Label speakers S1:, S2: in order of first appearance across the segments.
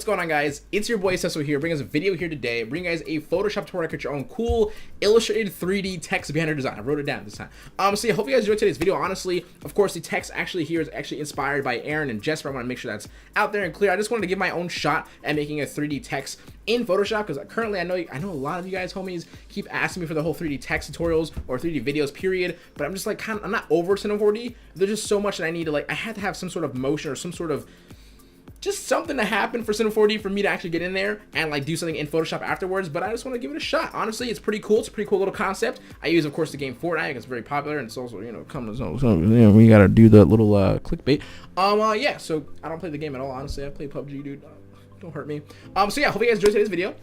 S1: going on, guys? It's your boy Jesper here, bringing us a video here today, bringing you guys a Photoshop tutorial to create your own cool illustrated 3D text banner design. I wrote it down this time. So yeah, hope you guys enjoyed today's video. Honestly, of course, the text actually here is actually inspired by Aaron and Jesper. I want to make sure that's out there and clear. I just wanted to give my own shot at making a 3D text in Photoshop, because currently I know a lot of you guys, homies, keep asking me for the whole 3D text tutorials or 3D videos, period. But I'm just like I'm not over Cinema 4D. There's just so much that I need to I had to have some sort of motion or some sort of just something to happen for Cinema 4D for me to actually get in there and do something in Photoshop afterwards. But I just want to give it a shot. Honestly, it's pretty cool. It's a pretty cool little concept. I use, of course, the game Fortnite. It's very popular, and it's also, we gotta do the little clickbait. Yeah. So I don't play the game at all. Honestly, I play PUBG, dude. Don't hurt me. So yeah, hope you guys enjoyed today's video.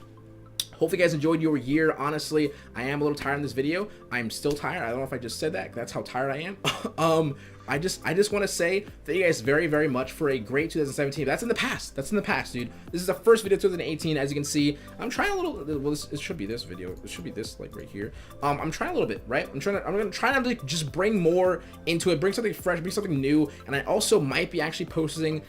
S1: Hopefully you guys enjoyed your year. Honestly, I am a little tired in this video. I'm still tired. I don't know if I just said that. That's how tired I am. I just want to say thank you guys very, very much for a great 2017. That's in the past. That's in the past, dude. This is the first video of 2018. As you can see, I'm trying a little. Well, it should be this video. It should be this right here. I'm trying a little bit, right? I'm gonna try to just bring more into it, bring something fresh, bring something new, and I also might be actually posting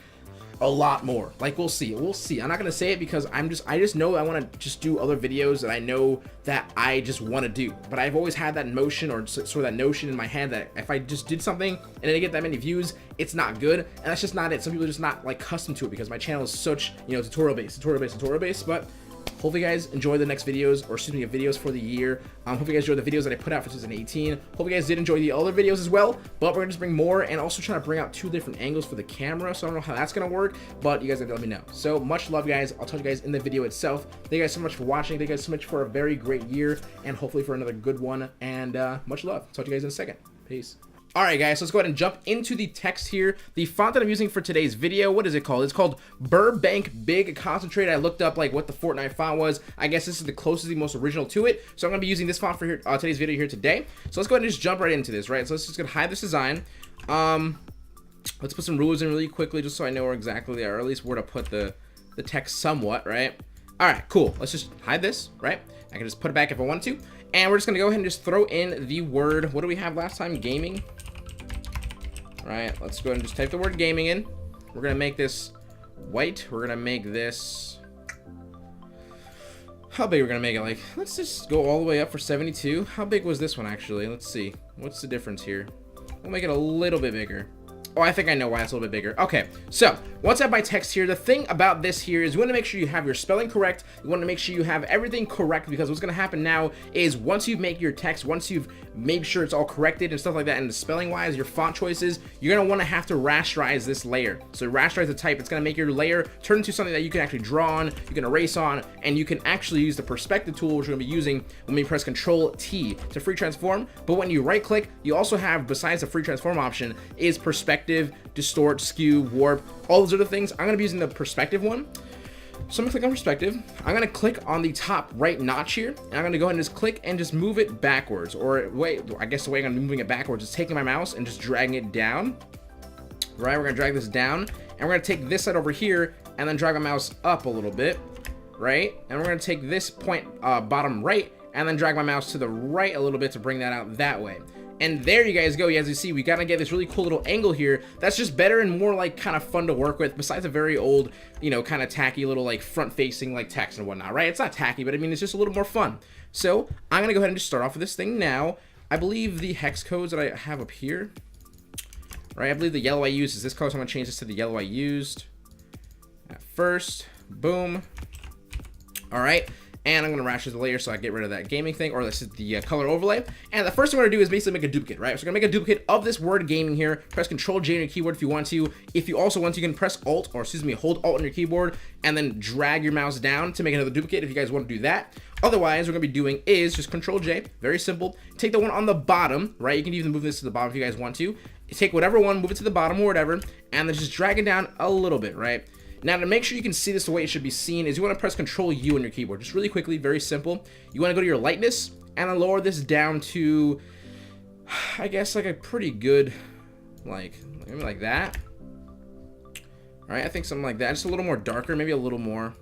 S1: a lot more. We'll see. I'm not gonna say it because I just know I want to just do other videos that I know that I just want to do. But I've always had that motion or sort of that notion in my head that if I just did something and didn't get that many views, it's not good, and that's just not it. Some people are just not accustomed to it because my channel is such, tutorial based. But hopefully you guys enjoy the next videos, or excuse me, videos for the year. Hope you guys enjoyed the videos that I put out for 2018. Hope you guys did enjoy the other videos as well, but we're gonna just bring more and also trying to bring out 2 different angles for the camera. So I don't know how that's gonna work, but you guys have to let me know. So much love, guys. I'll talk to you guys in the video itself. Thank you guys so much for watching. Thank you guys so much for a very great year, and hopefully for another good one. And much love. Talk to you guys in a second. Peace. Alright guys, so let's go ahead and jump into the text here. The font that I'm using for today's video, what is it called? It's called Burbank Big Concentrate. I looked up what the Fortnite font was. I guess this is the closest, the most original to it. So I'm going to be using this font for today's video here today. So let's go ahead and just jump right into this, right? So let's just gonna hide this design. Let's put some rulers in really quickly just so I know where exactly they are, or at least where to put the text somewhat, right? Alright, cool. Let's just hide this, right? I can just put it back if I want to. And we're just going to go ahead and just throw in the word, what do we have last time? Gaming. Right, let's go ahead and just type the word gaming in. We're going to make this white. We're going to make this, how big we're going to make it? Let's just go all the way up for 72. How big was this one actually? Let's see. What's the difference here? We'll make it a little bit bigger. Oh, I think I know why it's a little bit bigger. Okay, so once I have my text here, the thing about this here is you want to make sure you have your spelling correct. You want to make sure you have everything correct, because what's going to happen now is once you make your text, once you've made sure it's all corrected and stuff like that, and the spelling wise, your font choices, you're going to want to have to rasterize this layer. So rasterize the type. It's going to make your layer turn into something that you can actually draw on, you can erase on, and you can actually use the perspective tool, which we're going to be using when we press Control T to free transform. But when you right click, you also have, besides the free transform option, is perspective, distort, skew, warp, all those other things. I'm going to be using the perspective one. So I'm going to click on perspective. I'm going to click on the top right notch here, and I'm going to go ahead and just click and just move it backwards. Or wait, I guess the way I'm going to be moving it backwards is taking my mouse and just dragging it down. Right, we're going to drag this down, and we're going to take this side over here and then drag my mouse up a little bit, right? And we're going to take this point bottom right and then drag my mouse to the right a little bit to bring that out that way. And there you guys go. As you see, we gotta get this really cool little angle here that's just better and more kind of fun to work with, besides a very old, kind of tacky little front facing text and whatnot, right? It's not tacky, but I mean, it's just a little more fun. So I'm gonna go ahead and just start off with this thing now. I believe the hex codes that I have up here, right? I believe the yellow I used is this color, so I'm gonna change this to the yellow I used at first. Boom. All right. And I'm going to rasterize the layer so I get rid of that gaming thing, or this is the color overlay. And the first thing we're going to do is basically make a duplicate, right? So we're going to make a duplicate of this word gaming here. Press Control J on your keyboard if you want to. If you also want to, you can press Alt, or excuse me, hold Alt on your keyboard and then drag your mouse down to make another duplicate if you guys want to do that. Otherwise, what we're going to be doing is just Control J, very simple. Take the one on the bottom, right? You can even move this to the bottom if you guys want to. Take whatever one, move it to the bottom or whatever, and then just drag it down a little bit, right? Now, to make sure you can see this the way it should be seen is you want to press Control U on your keyboard. Just really quickly, very simple. You want to go to your lightness and then lower this down to, I guess, a pretty good, maybe like that. All right, I think something like that. Just a little more darker, maybe a little more.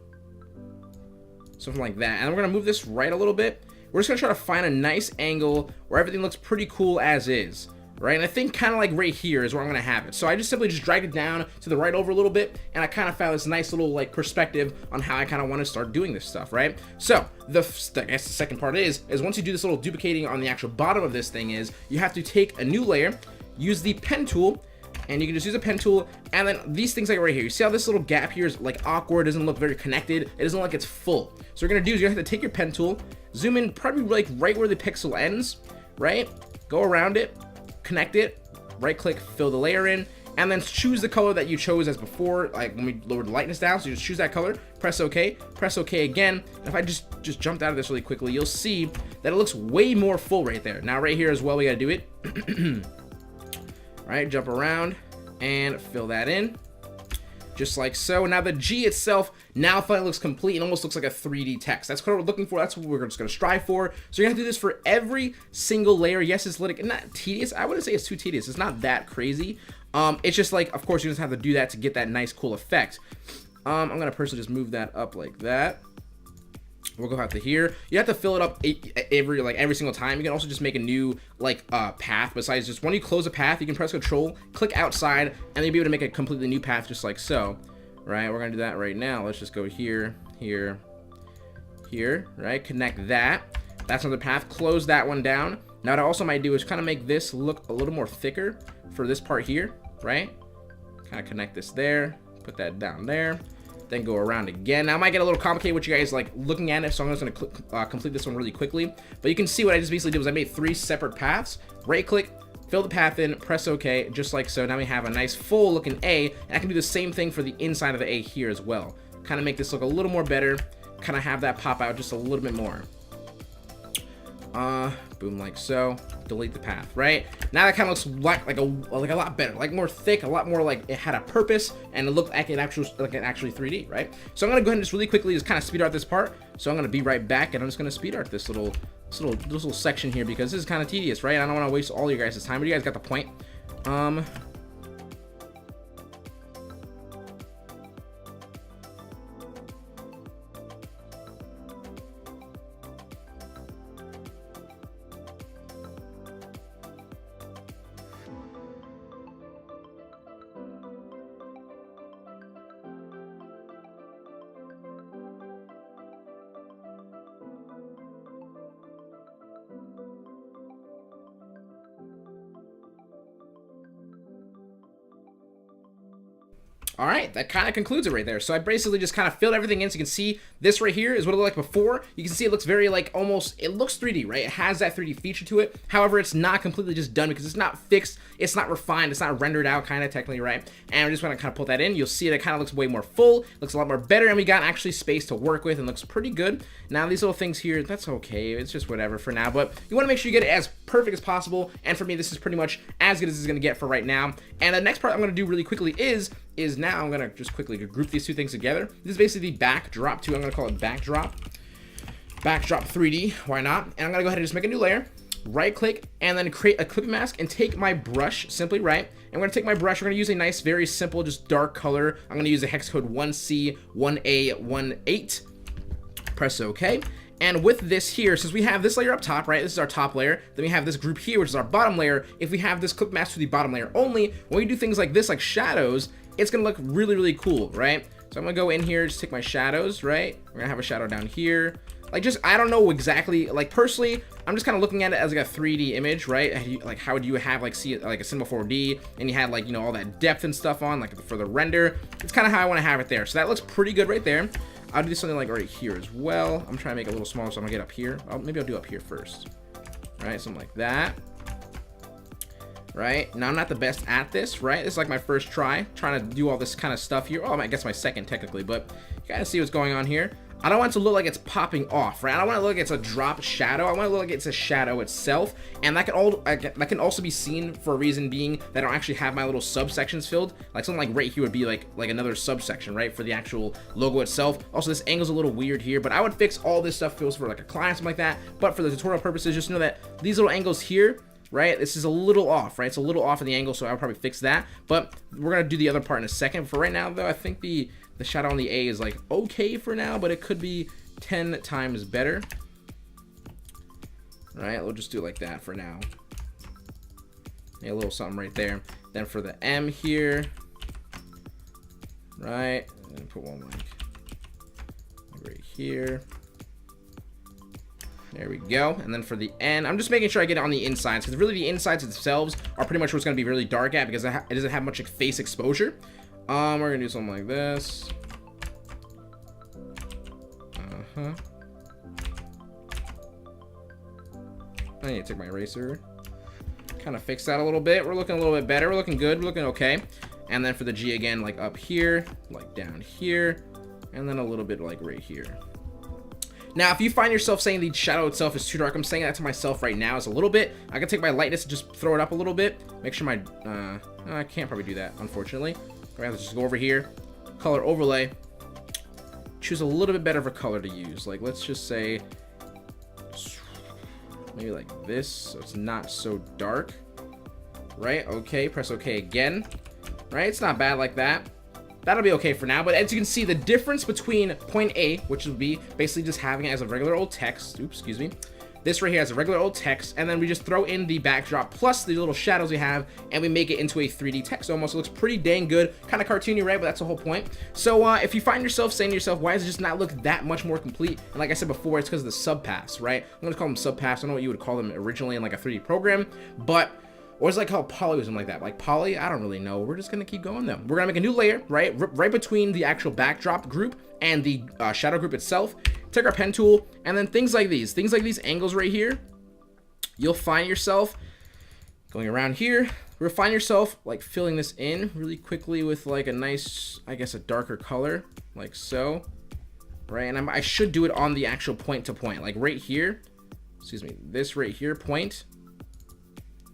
S1: Something like that. And we're going to move this right a little bit. We're just going to try to find a nice angle where everything looks pretty cool as is. right? And I think kind of like right here is where I'm gonna have it. So I just simply just drag it down to the right over a little bit, and I kind of found this nice little like perspective on how I kind of want to start doing this stuff, right? So I guess the second part is once you do this little duplicating on the actual bottom of this thing is you have to take a new layer, use the pen tool, and you can just use a pen tool, and then these things like right here, you see how this little gap here is like awkward, doesn't look very connected, it doesn't look like it's full. So what you're gonna do is you have to take your pen tool, zoom in probably like right where the pixel ends, right? Go around it, connect it, right click, fill the layer in, and then choose the color that you chose as before, like when we lowered the lightness down. So you just choose that color, press OK again. And if I just jumped out of this really quickly, you'll see that it looks way more full right there. Now right here as well, we gotta do it. Right, jump around and fill that in, just like so. Now the G itself now finally looks complete and almost looks like a 3D text. That's what we're looking for. That's what we're just gonna strive for. So you're gonna have to do this for every single layer. Yes, it's like not tedious. I wouldn't say it's too tedious. It's not that crazy. It's just like, of course, you just have to do that to get that nice, cool effect. I'm gonna personally just move that up like that. We'll go out to here. You have to fill it up every single time. You can also just make a new like path. Besides just when you close a path, you can press Control, click outside, and then you'll be able to make a completely new path just like so. Right, we're gonna do that right now. Let's just go here, here, here. Right, connect that. That's another path. Close that one down. Now what I also might do is kind of make this look a little more thicker for this part here. Right, kind of connect this there. Put that down there. Then go around again. Now, it might get a little complicated with you guys like looking at it, so I'm just gonna complete this one really quickly. But you can see what I just basically did was I made 3 separate paths. Right click, fill the path in, press OK, just like so. Now we have a nice full looking A, and I can do the same thing for the inside of the A here as well. Kind of make this look a little more better. Kind of have that pop out just a little bit more. Boom, like so. Delete the path. Right now, that kind of looks like a lot better, like more thick, a lot more like it had a purpose, and it looked like an actually 3D. Right. So I'm gonna go ahead and just really quickly just kind of speed art this part. So I'm gonna be right back, and I'm just gonna speed art this little section here because this is kind of tedious, right? I don't want to waste all your guys' time, but you guys got the point. All right, that kind of concludes it right there. So I basically just kind of filled everything in. So you can see this right here is what it looked like before. You can see it looks very like almost, it looks 3D, right? It has that 3D feature to it. However, it's not completely just done because it's not fixed. It's not refined. It's not rendered out kind of technically, right? And I'm just going to kind of put that in. You'll see it kind of looks way more full, looks a lot more better. And we got actually space to work with and looks pretty good. Now these little things here, that's okay. It's just whatever for now, but you want to make sure you get it as perfect as possible. And for me, this is pretty much as good as it's going to get for right now. And the next part I'm going to do really quickly is now I'm gonna just quickly group these two things together. This is basically the backdrop 2. I'm gonna call it backdrop 3D. Why not? And I'm gonna go ahead and just make a new layer, right click, and then create a clipping mask and take my brush, simply right. I'm gonna take my brush. We're gonna use a nice, very simple, just dark color. I'm gonna use a hex code 1C1A18. Press OK. And with this here, since we have this layer up top, right, this is our top layer, then we have this group here, which is our bottom layer. If we have this clip mask to the bottom layer only, when we do things like this, like shadows, it's gonna look really, really cool, right? So I'm gonna go in here, just take my shadows, right? We're gonna have a shadow down here. Like, just, I don't know exactly, like, personally, I'm just kind of looking at it as like a 3D image, right? Like, how would you have, like, see it like a Cinema 4D, and you had, like, you know, all that depth and stuff on, like, for the render. It's kind of how I want to have it there. So that looks pretty good right there. I'll do something like right here as well. I'm trying to make it a little smaller, so I'm gonna get up here. Maybe I'll do up here first. Right, something like that. Right, now I'm not the best at this, right? This is like my first trying to do all this kind of stuff here. Oh, I guess my second technically, but you gotta see what's going on here. I don't want it to look like it's popping off, right? I don't want it to look like it's a drop shadow. I want it to look like it's a shadow itself, and that can also be seen for a reason being that I don't actually have my little subsections filled. Like something like right here would be like another subsection, right, for the actual logo itself. Also, this angle's a little weird here, but I would fix all this stuff for like a client, something like that. But for the tutorial purposes, just know that these little angles here, right, this is a little off, right? It's a little off in the angle, so I'll probably fix that. But we're gonna do the other part in a second. For right now, though, I think the shadow on the A is like okay for now, but it could be 10 times better. Right, we'll just do it like that for now. a little something right there. Then for the M here, right, and put one like right here. There we go. And then for the N, I'm just making sure I get it on the insides, because really the insides themselves are pretty much what's going to be really dark at, because it doesn't have much like face exposure. We're going to do something like this. I need to take my eraser. Kind of fix that a little bit. We're looking a little bit better. We're looking good. We're looking okay. And then for the G again, like up here, like down here, and then a little bit like right here. Now, if you find yourself saying the shadow itself is too dark, I'm saying that to myself right now is a little bit. I can take my lightness and just throw it up a little bit. Make sure my, I can't probably do that, unfortunately. I'm gonna have to just go over here, color overlay, choose a little bit better of a color to use. Like, let's just say, maybe like this, so it's not so dark, right? Okay, press okay again, right? It's not bad like that. That'll be okay for now, but as you can see, the difference between point A, which would be basically just having it as a regular old text, oops, excuse me, this right here has a regular old text, and then we just throw in the backdrop plus the little shadows we have, and we make it into a 3D text almost. It looks pretty dang good, kind of cartoony, right? But that's the whole point. So if you find yourself saying to yourself, why does it just not look that much more complete? And like I said before, it's because of the subpaths, right? I'm gonna call them subpaths. I don't know what you would call them originally in like a 3D program, but or is it like called poly or something like that? Like poly? I don't really know. We're just gonna keep going though. We're gonna make a new layer, right? Right between the actual backdrop group and the shadow group itself. Take our pen tool, and then things like these angles right here, you'll find yourself going around here. You'll find yourself like filling this in really quickly with like a nice, I guess, a darker color, like so, right? And I should do it on the actual point to point, like right here, excuse me, this right here point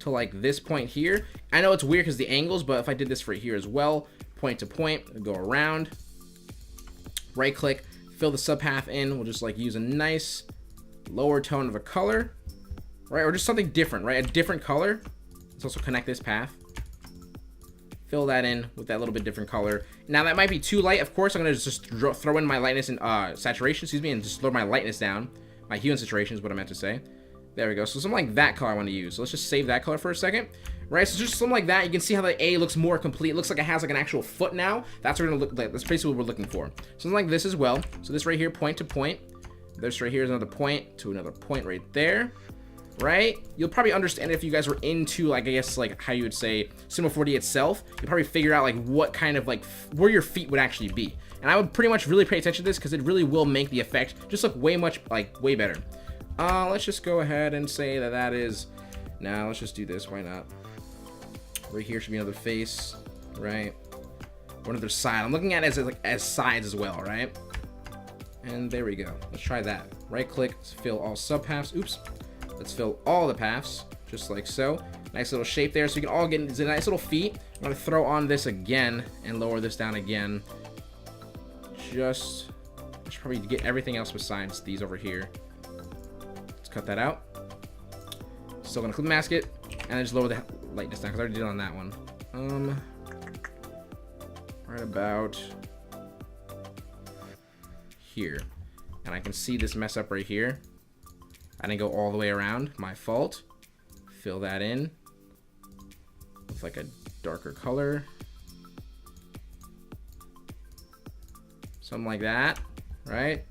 S1: to like this point here. I know it's weird because the angles, but if I did this right here as well, point to point, go around, right click, fill the subpath in. We'll just like use a nice lower tone of a color, right? Or just something different, right? A different color. Let's also connect this path. Fill that in with that little bit different color. Now that might be too light. Of course, I'm gonna just throw in my lightness and saturation, excuse me, and just lower my lightness down. My hue and saturation is what I meant to say. There we go. So something like that color I want to use. So let's just save that color for a second. Right, so just something like that. You can see how the A looks more complete. It looks like it has like an actual foot now. That's what we're gonna look like. That's basically what we're looking for. Something like this as well. So this right here, point to point. This right here is another point to another point right there. Right? You'll probably understand if you guys were into, like, I guess, like how you would say Cinema 4D itself. You'll probably figure out like what kind of like where your feet would actually be. And I would pretty much really pay attention to this because it really will make the effect just look way better. Let's just go ahead and say that is. Now let's just do this. Why not? Right here should be another face, right? Or another side. I'm looking at it as sides as well, right? And there we go. Let's try that. Right click, fill all subpaths. Oops. Let's fill all the paths, just like so. Nice little shape there, so you can all get into nice little feet. I'm gonna throw on this again and lower this down again. I should probably get everything else besides these over here. Let's cut that out. Still gonna clip mask it, and then just lower the lightness down because I already did it on that one. Right about here, and I can see this mess up right here. I didn't go all the way around. My fault. Fill that in with like a darker color, something like that. Right?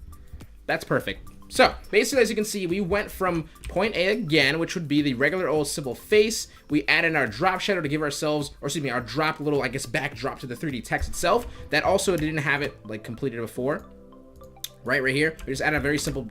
S1: That's perfect. So basically, as you can see, we went from point A again, which would be the regular old simple face. We added our drop shadow to give ourselves, or excuse me, our drop little, I guess, backdrop to the 3D text itself. That also didn't have it like completed before. Right here, we just added a very simple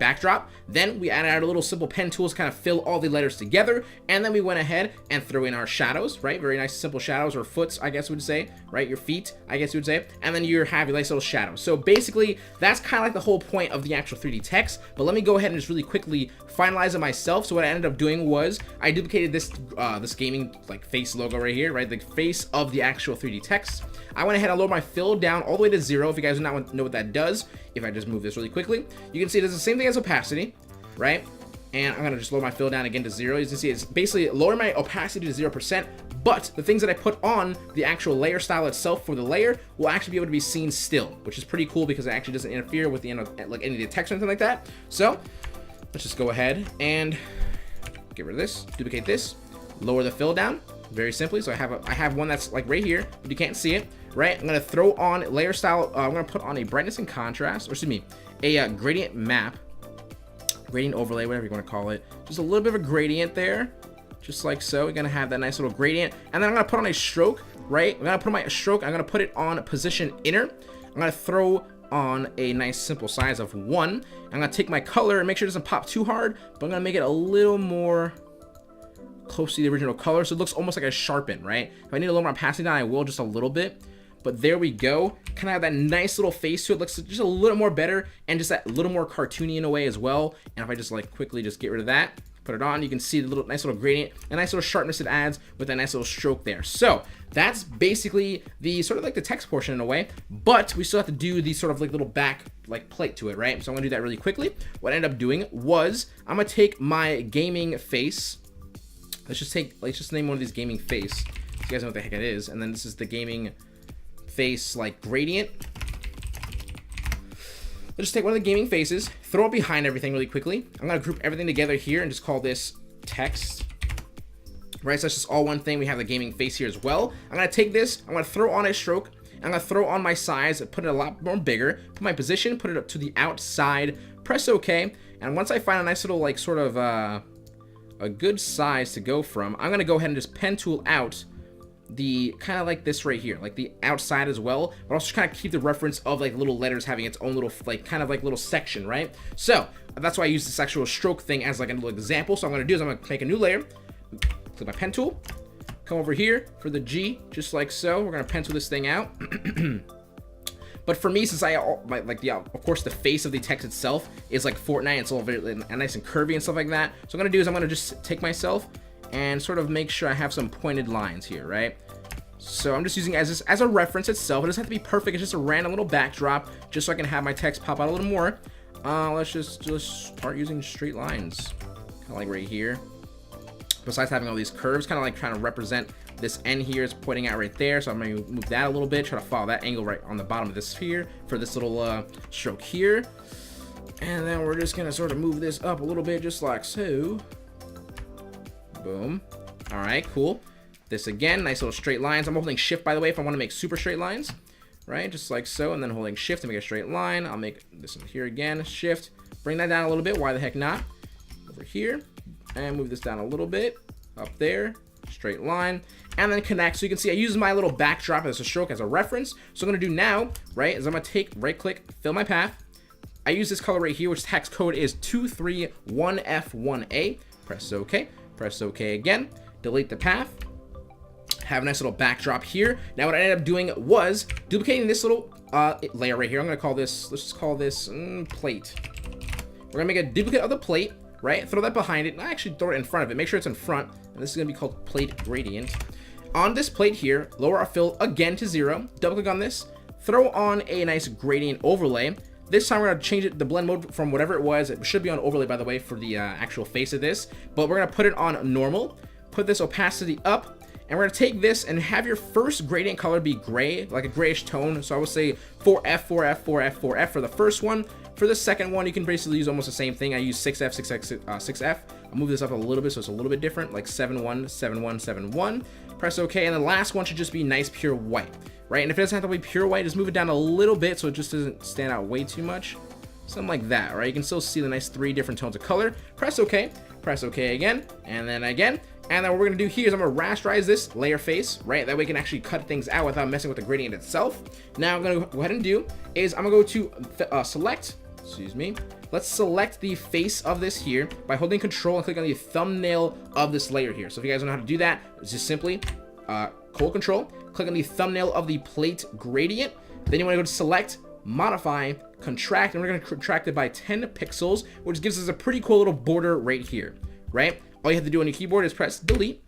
S1: backdrop. Then we added our little simple pen tools to kind of fill all the letters together. And then we went ahead and threw in our shadows, right? Very nice simple shadows, or foots, I guess you would say, right? Your feet, I guess you would say. And then you have your nice little shadows. So basically, that's kind of like the whole point of the actual 3D text. But let me go ahead and just really quickly finalize it myself. So what I ended up doing was I duplicated this this gaming like face logo right here, right? The face of the actual 3D text. I went ahead and lowered my fill down all the way to 0. If you guys do not know what that does, if I just move this really quickly, you can see it does the same thing as opacity, right? And I'm gonna just lower my fill down again to 0. You can see it's basically lower my opacity to 0%, but the things that I put on the actual layer style itself for the layer will actually be able to be seen still, which is pretty cool because it actually doesn't interfere with the end of like any of the text or anything like that. So let's just go ahead and get rid of this, duplicate this, lower the fill down very simply. So I have one that's like right here, but you can't see it, right? I'm gonna throw on layer style. I'm gonna put on a brightness and contrast, or excuse me, a gradient map, gradient overlay, whatever you want to call it. Just a little bit of a gradient there, just like so. We're gonna have that nice little gradient, and then I'm gonna put on a stroke, right? I'm gonna put my stroke. I'm gonna put it on position inner. I'm gonna throw on a nice simple size of 1. I'm gonna take my color and make sure it doesn't pop too hard, but I'm gonna make it a little more close to the original color, so it looks almost like a sharpen, right? If I need a little more opacity down, I will, just a little bit. But there we go. Kind of have that nice little face to it. Looks just a little more better, and just that little more cartoony in a way as well. And if I just like quickly just get rid of that, put it on, you can see the little nice little gradient, a nice little sharpness it adds with a nice little stroke there. So that's basically the sort of like the text portion in a way, but we still have to do the sort of like little back like plate to it, right? So I'm gonna do that really quickly. What I ended up doing was I'm gonna take my gaming face. Let's just name one of these gaming face, so you guys know what the heck it is. And then this is the gaming face like gradient. Let's just take one of the gaming faces, throw it behind everything really quickly. I'm gonna group everything together here and just call this text. Right, so that's just all one thing. We have the gaming face here as well. I'm gonna take this, I'm gonna throw on a stroke, I'm gonna throw on my size, put it a lot more bigger, put my position, put it up to the outside, press OK, and once I find a nice little like sort of a good size to go from, I'm gonna go ahead and just pen tool out the kind of like this right here, like the outside as well, but also kind of keep the reference of like little letters having its own little like kind of like little section, right? So that's why I use this actual stroke thing as like a little example. So what I'm gonna do is I'm gonna make a new layer, click my pen tool, come over here for the G, just like so. We're gonna pen tool this thing out. But for me, since of course the face of the text itself is like Fortnite, it's all very nice and curvy and stuff like that. So what I'm gonna do is I'm gonna just take myself and sort of make sure I have some pointed lines here, right? So I'm just using it as a reference itself. It doesn't have to be perfect. It's just a random little backdrop, just so I can have my text pop out a little more. Let's just start using straight lines, kind of like right here. Besides having all these curves, kind of like trying to represent this end here is pointing out right there. So I'm gonna move that a little bit, try to follow that angle right on the bottom of this sphere for this little stroke here. And then we're just gonna sort of move this up a little bit, just like so. Boom. All right, cool. This again, nice little straight lines. I'm holding shift, by the way, if I want to make super straight lines, right? Just like so, and then holding shift to make a straight line. I'll make this in here again, shift, bring that down a little bit. Why the heck not? Over here, and move this down a little bit, up there, straight line, and then connect. So you can see I use my little backdrop as a stroke as a reference. So I'm gonna do now, right, is I'm gonna take right click, fill my path. I use this color right here, which text code is 231F1A. Press OK. Press OK again, delete the path, have a nice little backdrop here. Now what I ended up doing was duplicating this little layer right here. I'm gonna call this, let's just call this plate. We're gonna make a duplicate of the plate, right? Throw that behind it, actually throw it in front of it, make sure it's in front, and this is gonna be called plate gradient. On this plate here, lower our fill again to 0, double click on this, throw on a nice gradient overlay. This time we're going to change it, the blend mode from whatever it was. It should be on overlay, by the way, for the actual face of this. But we're going to put it on normal, put this opacity up, and we're going to take this and have your first gradient color be gray, like a grayish tone. So I would say 4F, 4F, 4F, 4F for the first one. For the second one, you can basically use almost the same thing. I use 6F, 6F. I'll move this up a little bit so it's a little bit different, like 7-1, 7-1, 7-1. Press OK, and the last one should just be nice pure white. Right, and if it doesn't have to be pure white, just move it down a little bit so it just doesn't stand out way too much. Something like that, right? You can still see the nice 3 different tones of color. Press OK again, and then again. And then what we're gonna do here is I'm gonna rasterize this layer face, right? That way we can actually cut things out without messing with the gradient itself. Now I'm gonna go ahead and do is I'm gonna go to select, excuse me. Let's select the face of this here by holding Control and click on the thumbnail of this layer here. So if you guys don't know how to do that, it's just simply hold Control, click on the thumbnail of the plate gradient. Then you want to go to select, modify, contract, and we're going to contract it by 10 pixels, which gives us a pretty cool little border right here, right? All you have to do on your keyboard is press delete.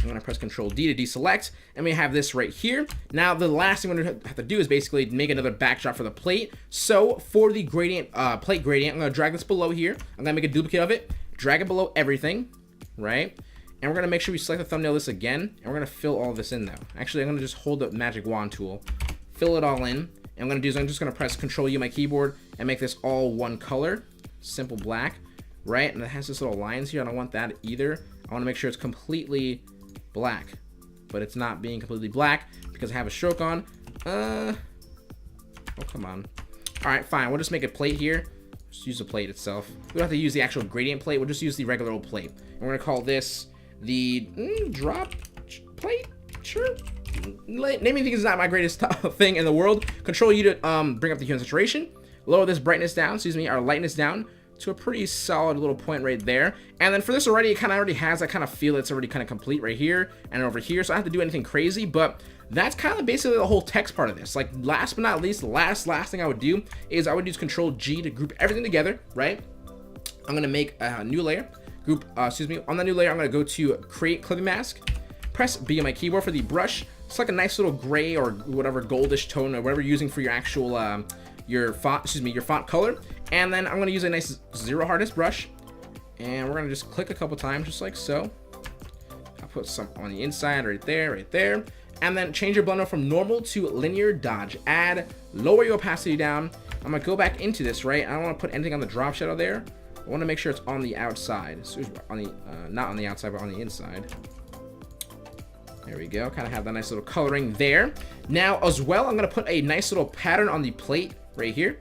S1: I'm going to press Control D to deselect, and we have this right here. Now the last thing we're going to have to do is basically make another backdrop for the plate. So for the gradient, plate gradient, I'm going to drag this below here. I'm going to make a duplicate of it, drag it below everything, right? And we're going to make sure we select the thumbnail this again, and we're going to fill all this in now. Actually, I'm going to just hold the magic wand tool, fill it all in. And I'm going to do is I'm just going to press Control U on my keyboard and make this all one color, simple black, right? And it has this little lines here. I don't want that either. I want to make sure it's completely black, but it's not being completely black because I have a stroke on. Oh, come on. All right, fine. We'll just make a plate here. Just use the plate itself. We don't have to use the actual gradient plate. We'll just use the regular old plate. And we're gonna call this the drop plate. Sure. Naming things is not my greatest thing in the world. Control U to bring up the hue and saturation. Lower this brightness down. Excuse me, our lightness down to a pretty solid little point right there. And then for this already, it kind of already has that kind of feel. It's already kind of complete right here and over here. So I don't have to do anything crazy, but that's kind of basically the whole text part of this. Like, last but not least, the last thing I would do is I would use Control G to group everything together, right? I'm gonna make a new layer. On the new layer, I'm gonna go to Create Clipping Mask. Press B on my keyboard for the brush. It's like a nice little gray or whatever goldish tone or whatever you're using for your actual your font color. And then I'm gonna use a nice zero hardness brush, and we're gonna just click a couple times, just like so. I'll put some on the inside, right there. And then change your blend mode from normal to linear, dodge, add, lower your opacity down. I'm gonna go back into this, right? I don't wanna put anything on the drop shadow there. I wanna make sure it's on the outside. So on the, not on the outside, but on the inside. There we go, kind of have that nice little coloring there. Now, as well, I'm gonna put a nice little pattern on the plate right here,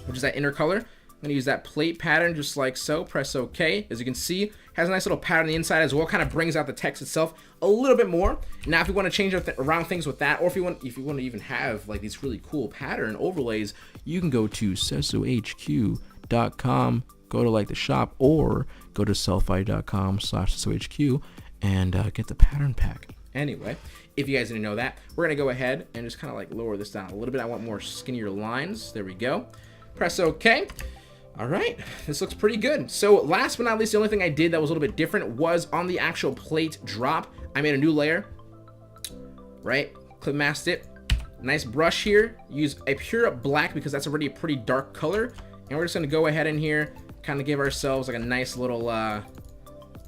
S1: which is that inner color. I'm gonna use that plate pattern just like so. Press OK. As you can see, has a nice little pattern on the inside as well. Kind of brings out the text itself a little bit more. Now, if you want to change around things with that, or if you want to even have like these really cool pattern overlays, you can go to sesohq.com, go to like the shop, or go to sellfy.com/sesohq and get the pattern pack. Anyway, if you guys didn't know that, we're gonna go ahead and just kind of like lower this down a little bit. I want more skinnier lines. There we go. Press OK. All right, this looks pretty good. So last but not least, the only thing I did that was a little bit different was on the actual plate drop. I made a new layer, right? Clip masked it. Nice brush here. Use a pure black because that's already a pretty dark color. And we're just gonna go ahead in here, kind of give ourselves like a nice little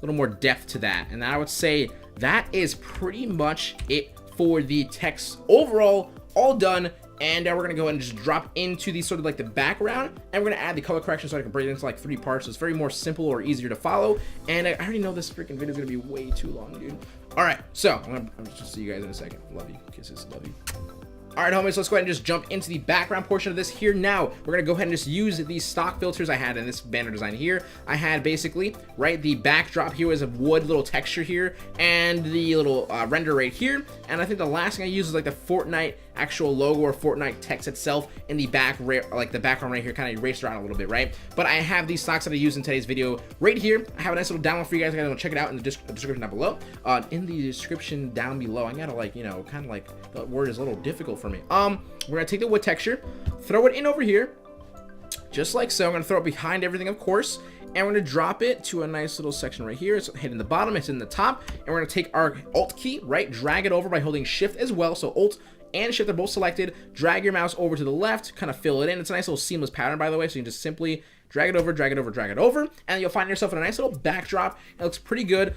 S1: more depth to that. And I would say that is pretty much it for the text overall, all done. And we're gonna go ahead and just drop into the sort of like the background, and we're gonna add the color correction so I can break it into like 3 parts. So it's very more simple or easier to follow. And I already know this freaking video is gonna be way too long, dude. All right, so I'm just see you guys in a second. Love you, kisses, love you. All right, homies, let's go ahead and just jump into the background portion of this here. Now, we're gonna go ahead and just use these stock filters I had in this banner design here. I had basically, right, the backdrop here is a wood little texture here, and the little render right here. And I think the last thing I use is like the Fortnite actual logo or Fortnite text itself in the back, like the background right here, kind of erased around a little bit, right? But I have these stocks that I use in today's video right here. I have a nice little download for you guys. You guys want to check it out in the description down below. In the description down below, I gotta like, you know, kind of like the word is a little difficult for me. We're gonna take the wood texture, throw it in over here, just like so. I'm gonna throw it behind everything, of course, and we're gonna drop it to a nice little section right here. It's hitting the bottom, it's in the top, and we're gonna take our Alt key, right, drag it over by holding Shift as well. So Alt and Shift are both selected. Drag your mouse over to the left, kind of fill it in. It's a nice little seamless pattern, by the way, so you can just simply drag it over, drag it over, drag it over, and you'll find yourself in a nice little backdrop. It looks pretty good.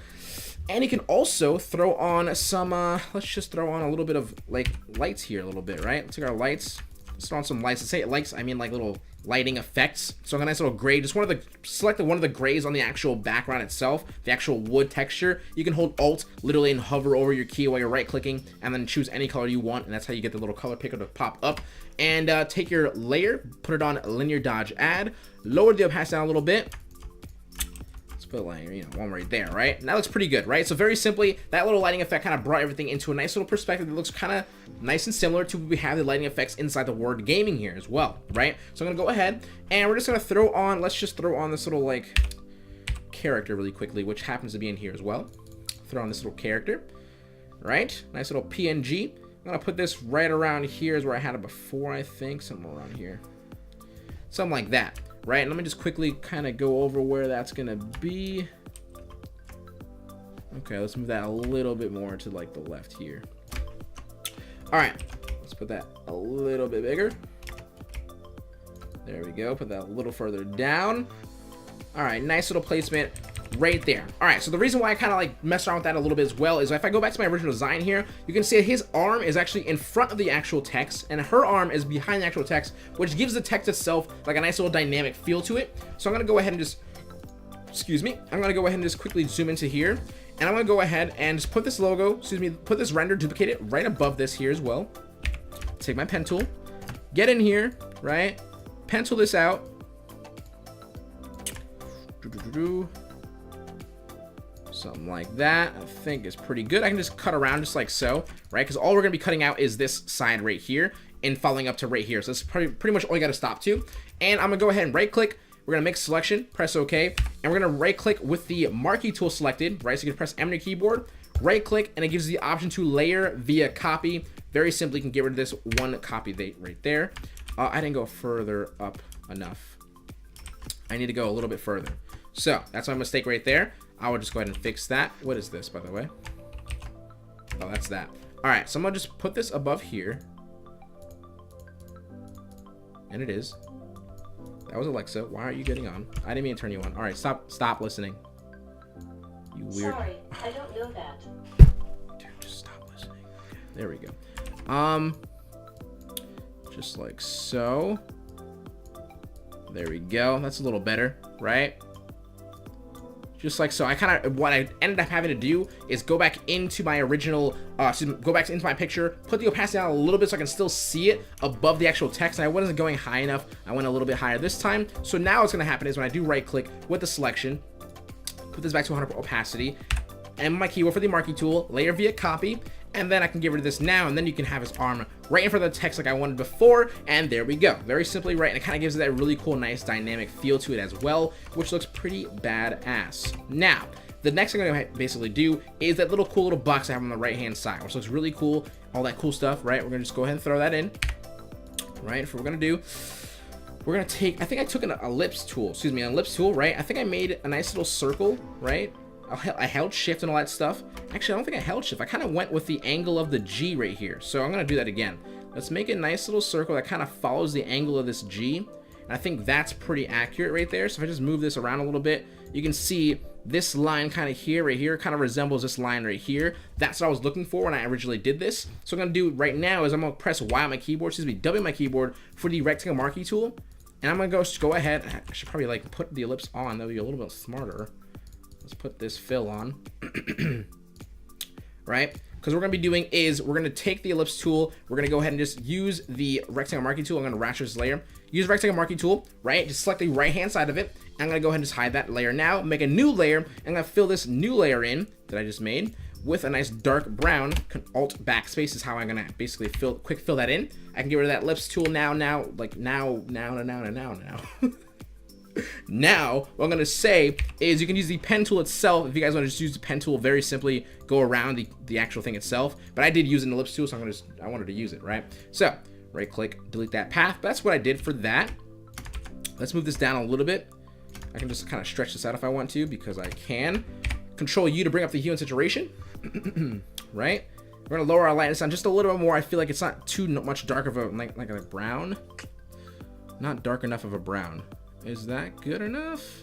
S1: And you can also throw on some, let's just throw on a little bit of like lights here a little bit, right? Let's take our lights, let's throw on some lights. Let's say lights, I mean like little lighting effects. So a nice little gray, just select one of the grays on the actual background itself, the actual wood texture. You can hold Alt literally and hover over your key while you're right clicking, and then choose any color you want, and that's how you get the little color picker to pop up. And take your layer, put it on linear, dodge, add, lower the opacity down a little bit. Put like, you know, one right there, right? And that looks pretty good, right? So very simply, that little lighting effect kind of brought everything into a nice little perspective that looks kind of nice and similar to we have the lighting effects inside the word gaming here as well, right? So I'm gonna go ahead and we're just gonna throw on, let's just throw on this little like character really quickly, which happens to be in here as well. Throw on this little character, right? Nice little PNG. I'm gonna put this right around here is where I had it before, I think, somewhere around here. Something like that. Right, and let me just quickly kind of go over where that's gonna be. Okay, let's move that a little bit more to like the left here. All right, let's put that a little bit bigger. There we go, put that a little further down. All right, nice little placement right there. All right, so the reason why I kind of like messed around with that a little bit as well is if I go back to my original design here, you can see his arm is actually in front of the actual text and her arm is behind the actual text, which gives the text itself like a nice little dynamic feel to it. So I'm gonna go ahead and just excuse me, I'm gonna go ahead and just quickly zoom into here, and I'm gonna go ahead and just put this logo, excuse me, put this render, duplicate it right above this here as well. Take my pen tool, get in here, right? Pen tool this out. Something like that, I think is pretty good. I can just cut around just like so, right? Because all we're gonna be cutting out is this side right here and following up to right here. So that's pretty much all you gotta stop to. And I'm gonna go ahead and right click. We're gonna make selection, press OK, and we're gonna right click with the marquee tool selected, right? So you can press M on your keyboard, right click, and it gives you the option to layer via copy. Very simply, you can get rid of this one copy right there. I didn't go further up enough. I need to go a little bit further. So that's my mistake right there. I will just go ahead and fix that. What is this, by the way? Oh, that's that. All right, so I'm gonna just put this above here. And it is. That was Alexa. Why aren't you getting on? I didn't mean to turn you on. All right, stop listening. You weird.
S2: Sorry, I don't know that.
S1: Dude, just stop listening. Okay, there we go. Just like so. There we go. That's a little better, right? Just like so. What I ended up having to do is go back into my original, go back into my picture, put the opacity down a little bit so I can still see it above the actual text. And I wasn't going high enough. I went a little bit higher this time. So now what's going to happen is when I do right click with the selection, put this back to 100 opacity, and my keyword for the marquee tool, layer via copy, and then I can get rid of this now, and then you can have his arm right in front of the text like I wanted before, and there we go. Very simply right, and it kind of gives it that really cool, nice dynamic feel to it as well, which looks pretty badass. Now, the next thing I'm gonna basically do is that little cool little box I have on the right-hand side, which looks really cool, all that cool stuff, right? We're gonna just go ahead and throw that in, right? For what we're gonna do, we're gonna take, I think I took an ellipse tool, excuse me, an ellipse tool, right? I think I made a nice little circle, right? I held shift and all that stuff. Actually, I don't think I held shift. I kind of went with the angle of the G right here. So I'm going to do that again. Let's make a nice little circle that kind of follows the angle of this G. And I think that's pretty accurate right there. So if I just move this around a little bit, you can see this line kind of here, right here, kind of resembles this line right here. That's what I was looking for when I originally did this. So what I'm going to do right now is I'm going to press Y on my keyboard, excuse me, W on my keyboard for the rectangle marquee tool. And I'm going to go ahead. I should probably like put the ellipse on. That would be a little bit smarter. Let's put this fill on, right? Because what we're gonna be doing is we're gonna take the ellipse tool, we're gonna go ahead and just use the rectangle marquee tool. I'm gonna rasterize this layer, use the rectangle marquee tool, right? Just select the right hand side of it. I'm gonna go ahead and just hide that layer now, make a new layer, and I'm gonna fill this new layer in that I just made with a nice dark brown. Alt backspace is how I'm gonna basically quick fill that in. I can get rid of that ellipse tool now. Now. Now, what I'm going to say is you can use the pen tool itself. If you guys want to just use the pen tool, very simply go around the actual thing itself. But I did use an ellipse tool, so I wanted to use it, right? So, right click, delete that path. That's what I did for that. Let's move this down a little bit. I can just kind of stretch this out if I want to, because I can. Control U to bring up the hue and saturation, right? We're going to lower our lightness down just a little bit more. I feel like it's not too much dark of a, like a brown. Not dark enough of a brown. Is that good enough?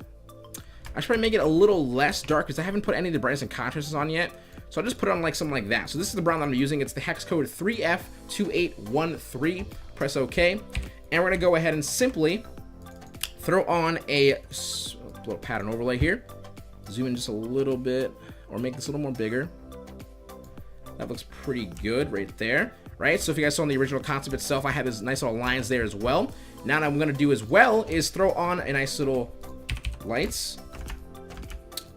S1: I should probably make it a little less dark because I haven't put any of the brightness and contrasts on yet. So I'll just put it on like something like that. So this is the brown that I'm using. It's the hex code 3F2813. Press OK. And we're going to go ahead and simply throw on a little pattern overlay here. Zoom in just a little bit or make this a little more bigger. That looks pretty good right there. Right? So if you guys saw in the original concept itself, I had these nice little lines there as well. Now what I'm going to do as well is throw on a nice little lights.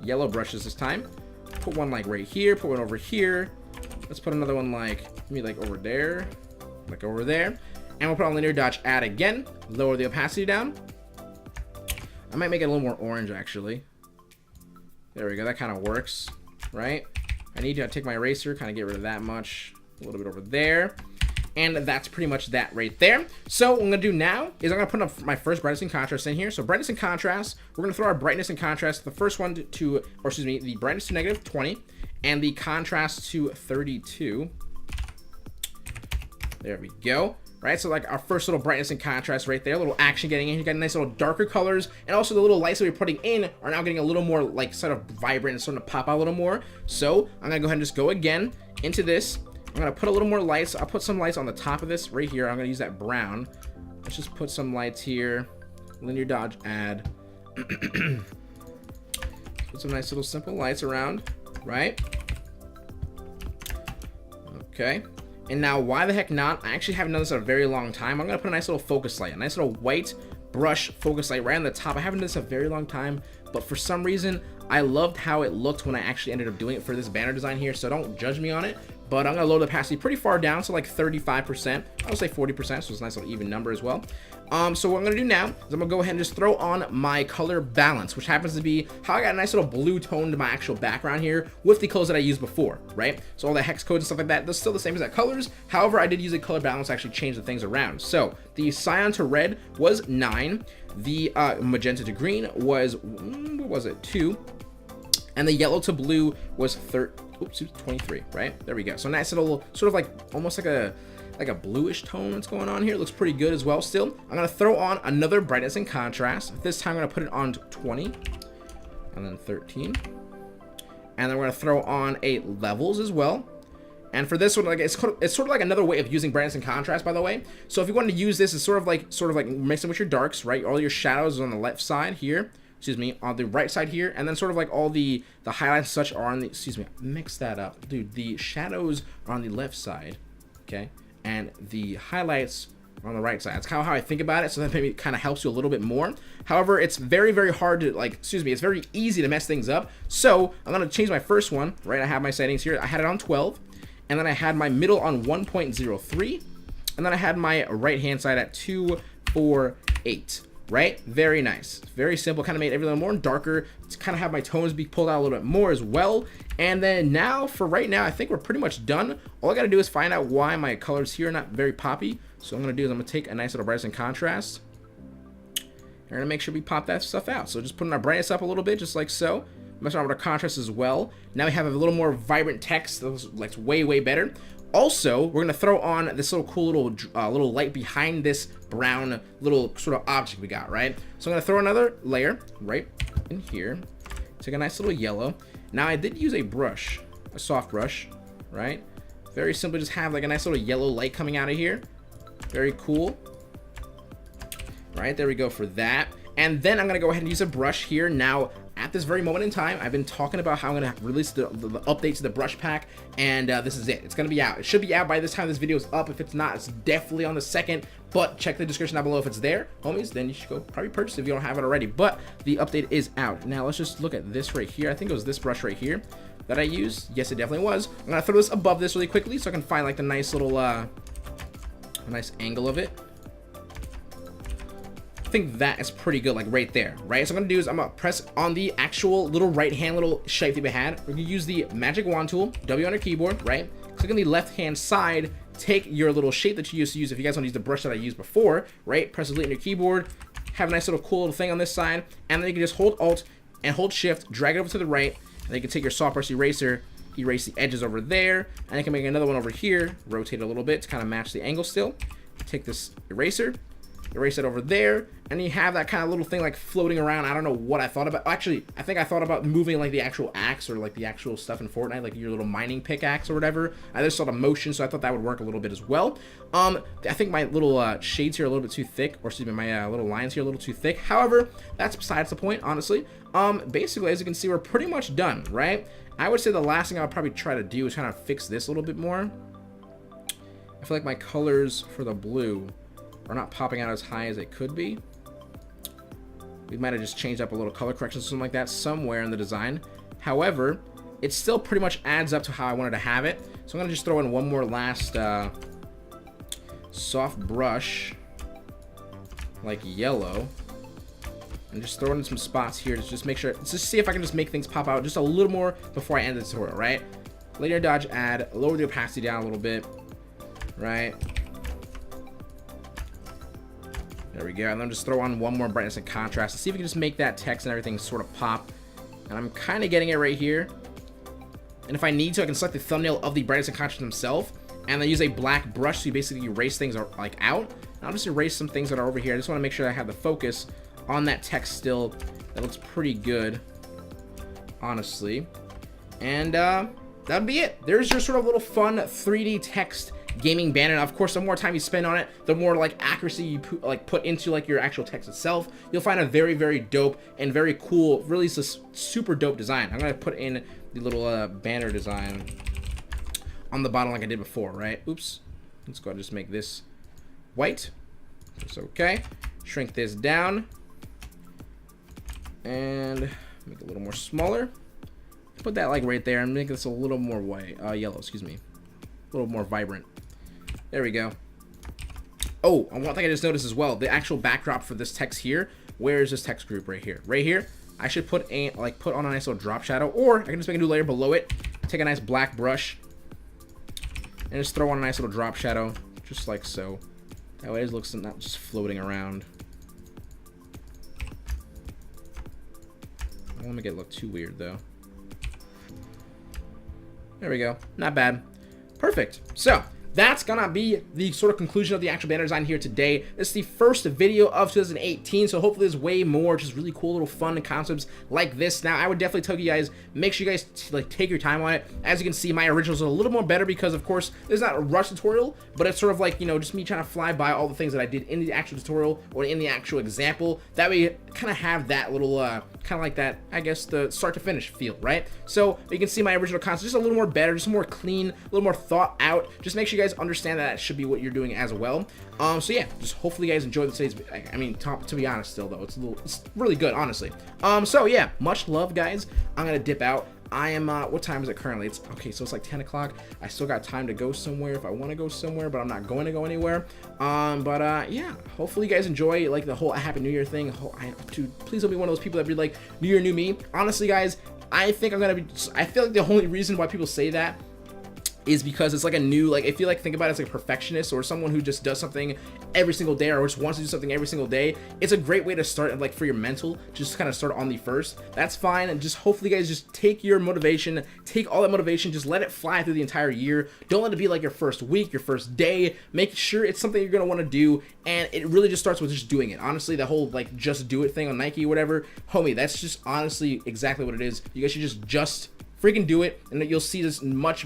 S1: Yellow brushes this time. Put one like right here. Put one over here. Let's put another one like, maybe like over there. Like over there. And we'll put on linear dodge add again. Lower the opacity down. I might make it a little more orange actually. There we go. That kind of works. Right? I need to take my eraser, kind of get rid of that much. A little bit over there. And that's pretty much that right there. So what I'm going to do now is I'm going to put up my first brightness and contrast in here. So brightness and contrast, we're going to throw our brightness and contrast, the first one to, or excuse me, the brightness to -20 and the contrast to 32. There we go. Right, so like our first little brightness and contrast right there, a little action getting in. You got nice little darker colors, and also the little lights that we're putting in are now getting a little more like sort of vibrant and starting to pop out a little more. So I'm going to go ahead and just go again into this. I'm going to put a little more lights. I'll put some lights on the top of this right here. I'm going to use that brown. Let's just put some lights here. Linear dodge add. Put some nice little simple lights around, right? Okay. And now, why the heck not? I actually haven't done this in a very long time. I'm going to put a nice little focus light, a nice little white brush focus light right on the top. I haven't done this in a very long time, but for some reason, I loved how it looked when I actually ended up doing it for this banner design here, so don't judge me on it. But I'm going to lower the opacity pretty far down, so like 35%. I would say 40%, so it's a nice little even number as well. So what I'm going to do now is I'm going to go ahead and just throw on my color balance, which happens to be how I got a nice little blue tone to my actual background here with the colors that I used before, right? So all the hex codes and stuff like that, they're still the same as that colors. However, I did use a color balance to actually change the things around. So the cyan to red was 9. The magenta to green was, what was it, 2. And the yellow to blue was 23, right? There we go. So nice little, sort of like, almost like a bluish tone that's going on here. It looks pretty good as well still. I'm going to throw on another brightness and contrast. This time I'm going to put it on 20. And then 13. And then we're going to throw on a levels as well. And for this one, like it's sort of like another way of using brightness and contrast, by the way. So if you wanted to use this, it's sort of like mixing with your darks, right? All your shadows on the left side here. Excuse me, on the right side here, and then sort of like all the highlights and such are on the, excuse me, mix that up. Dude, the shadows are on the left side, okay? And the highlights are on the right side. That's kind of how I think about it, so that maybe kind of helps you a little bit more. However, it's very, very hard to, like, excuse me, it's very easy to mess things up. So I'm going to change my first one, right? I have my settings here. I had it on 12, and then I had my middle on 1.03, and then I had my right-hand side at 248. Right? Very nice. Very simple. Kind of made everything more darker to kind of have my tones be pulled out a little bit more as well. And then now, for right now, I think we're pretty much done. All I got to do is find out why my colors here are not very poppy. So what I'm going to do is I'm going to take a nice little brightness and contrast. And we're going to make sure we pop that stuff out. So just putting our brightness up a little bit, just like so. Messing around with our contrast as well. Now we have a little more vibrant text. That looks like way, way better. Also, we're going to throw on this little cool little light behind this brown little sort of object we got, right? So I'm going to throw another layer right in here. Take a nice little yellow. Now I did use a brush, a soft brush, right? Very simply just have like a nice little yellow light coming out of here. Very cool. Right, there we go for that. And then I'm going to go ahead and use a brush here. Now, at this very moment in time, I've been talking about how I'm going to release the update to the brush pack, and this is it. It's going to be out. It should be out by this time this video is up. If it's not, it's definitely on the 2nd, but check the description down below if it's there, homies. Then you should go probably purchase it if you don't have it already, but the update is out. Now, let's just look at this right here. I think it was this brush right here that I used. Yes, it definitely was. I'm going to throw this above this really quickly so I can find like the nice little, a nice angle of it. I think that is pretty good, like right there, right? So what I'm gonna do is I'm gonna press on the actual little right hand little shape that we had. We're gonna use the magic wand tool, W on your keyboard, right? Click on the left hand side, take your little shape that you used to use. If you guys want to use the brush that I used before, right? Press delete on your keyboard, have a nice little cool little thing on this side, and then you can just hold Alt and hold Shift, drag it over to the right, and then you can take your soft brush eraser, erase the edges over there, and you can make another one over here, rotate it a little bit to kind of match the angle still. Take this eraser, erase it over there, and you have that kind of little thing like floating around. I don't know what I thought about. Actually, I think I thought about moving like the actual axe or like the actual stuff in Fortnite, like your little mining pickaxe or whatever. I just saw the motion, so I thought that would work a little bit as well. I think my little shades here are a little bit too thick, or excuse me, my little lines here are a little too thick. However, that's besides the point, honestly. Basically, as you can see, we're pretty much done, right? I would say the last thing I'll probably try to do is kind of fix this a little bit more. I feel like my colors for the blue are not popping out as high as they could be. We might have just changed up a little color correction, something like that, somewhere in the design. However, it still pretty much adds up to how I wanted to have it. So I'm gonna just throw in one more last soft brush, like yellow, and just throw in some spots here to just make sure, just see if I can just make things pop out just a little more before I end the tutorial, right? Linear dodge add, lower the opacity down a little bit, right? There we go, and then just throw on one more brightness and contrast to see if we can just make that text and everything sort of pop. And I'm kind of getting it right here. And if I need to, I can select the thumbnail of the brightness and contrast themselves, and then use a black brush to basically erase things like out. And I'll just erase some things that are over here. I just want to make sure I have the focus on that text still. That looks pretty good, honestly. And that'd be it. There's your sort of little fun 3D text gaming banner. Now, of course, the more time you spend on it, the more like accuracy you put into like your actual text itself. You'll find a very, very dope and very cool, really super dope design. I'm gonna put in the little banner design on the bottom like I did before, right? Oops. Let's go ahead and just make this white. It's okay. Shrink this down and make it a little more smaller. Put that like right there and make this a little more white, yellow, excuse me, a little more vibrant. There we go. Oh, one thing I just noticed as well, the actual backdrop for this text here. Where is this text group right here? Right here. I should put on a nice little drop shadow, or I can just make a new layer below it. Take a nice black brush and just throw on a nice little drop shadow, just like so. That way it looks not just floating around. I don't want to make it look too weird though. There we go. Not bad. Perfect. So that's gonna be the sort of conclusion of the actual banner design here today. This is the first video of 2018, so hopefully there's way more just really cool little fun concepts like this. Now, I would definitely tell you guys, make sure you guys take your time on it. As you can see, my originals are a little more better because, of course, there's not a rush tutorial, but it's sort of like, you know, just me trying to fly by all the things that I did in the actual tutorial or in the actual example. That way, you kind of have that little, kind of like that, I guess, the start to finish feel, right? So you can see my original concept just a little more better, just more clean, a little more thought out. Just make sure you guys understand that should be what you're doing as well. So yeah, just hopefully you guys enjoyed today's. I mean, to be honest, still though, it's really good, honestly. So yeah, much love, guys. I'm gonna dip out. I am, what time is it currently? It's, okay, so it's like 10 o'clock. I still got time to go somewhere if I want to go somewhere, but I'm not going to go anywhere. Yeah, hopefully you guys enjoy, like, the whole Happy New Year thing. Dude, please don't be one of those people that be like, New Year, new me. Honestly, guys, I think I'm going to be, I feel like the only reason why people say that is because it's like a new, like, if you like think about it as like a perfectionist or someone who just does something every single day or just wants to do something every single day, it's a great way to start, like, for your mental, just kind of start on the first. That's fine, and just hopefully you guys just take your motivation, take all that motivation, just let it fly through the entire year. Don't let it be like your first week, your first day. Make sure it's something you're gonna want to do, and it really just starts with just doing it. Honestly, the whole like just do it thing on Nike or whatever, homie, that's just honestly exactly what it is. You guys should just freaking do it, and you'll see this much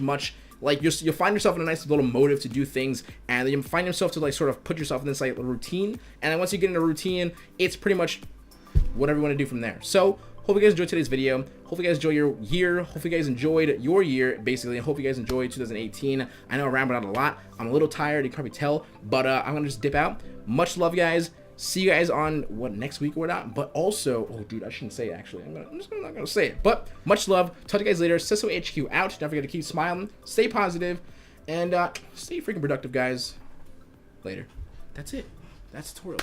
S1: like you'll find yourself in a nice little motive to do things, and then you find yourself to like sort of put yourself in this like routine, and then once you get in a routine, it's pretty much whatever you want to do from there. So hope you guys enjoyed today's video. Hope you guys enjoy your year. Hope you guys enjoyed your year, basically. I hope you guys enjoyed 2018. I know I rambled out a lot. I'm a little tired, you can probably tell, but I'm gonna just dip out. Much love, guys. See you guys on what, next week or not, but also, oh dude, I shouldn't say it actually. I'm not gonna say it, but much love. Talk to you guys later. Ciso HQ out. Don't forget to keep smiling, stay positive, and stay freaking productive, guys. Later. That's it. That's the tutorial.